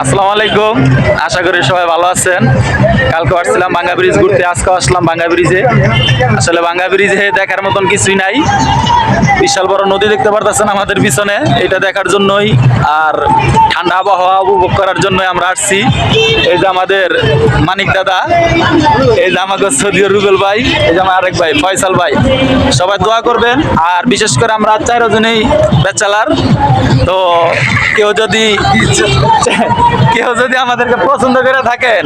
আসসালামু আলাইকুম, আশা করি সবাই ভালো আছেন। কালকে আসছিলাম বাঙ্গা ব্রিজ ঘুরতে, আজকে আসলাম বাঙ্গা ব্রিজে। আসলে বাঙ্গা ব্রিজে দেখার মতন কিছুই নাই। বিশাল বড় নদী দেখতে পারতেছেন আমাদের পিছনে, এটা দেখার জন্যই আর ঠান্ডা আবহাওয়া উপভোগ করার জন্যই আমরা আসছি। এই যে আমাদের মানিক দাদা, এই যে আমাকে সৌদি রুবেল ভাই, এই যে আমার আরেক ভাই ফয়সাল ভাই, সবাই দোয়া করবেন। আর বিশেষ করে আমরা 4 জনেই ব্যাচেলার, তো কেউ যদি আমাদেরকে পছন্দ করে থাকেন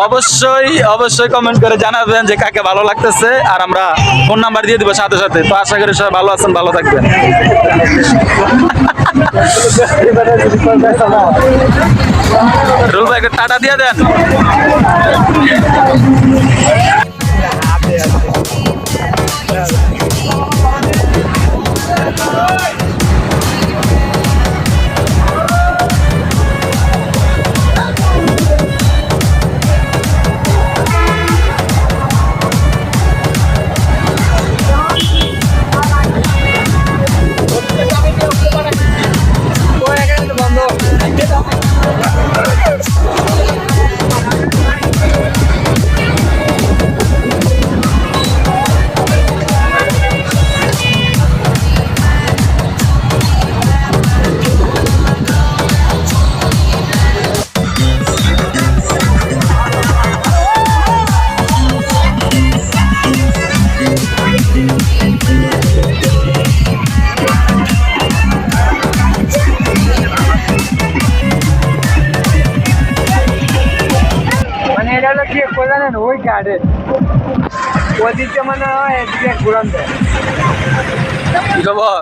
অবশ্যই অবশ্যই কমেন্ট করে জানাবেন যে কাকে ভালো লাগতেছে, আর আমরা ফোন নাম্বার দিয়ে দিব সাথে সাথে। তো আশা করি সবাই ভালো আছেন, ভালো থাকবেন। রুল ভাই টাটা দিয়ে দেন। মানে এটা হলো কি জানেন, ওই গার্ডেন ওদিকে মানে হয় এদিকে ঘুরান দেয়। কি খবর?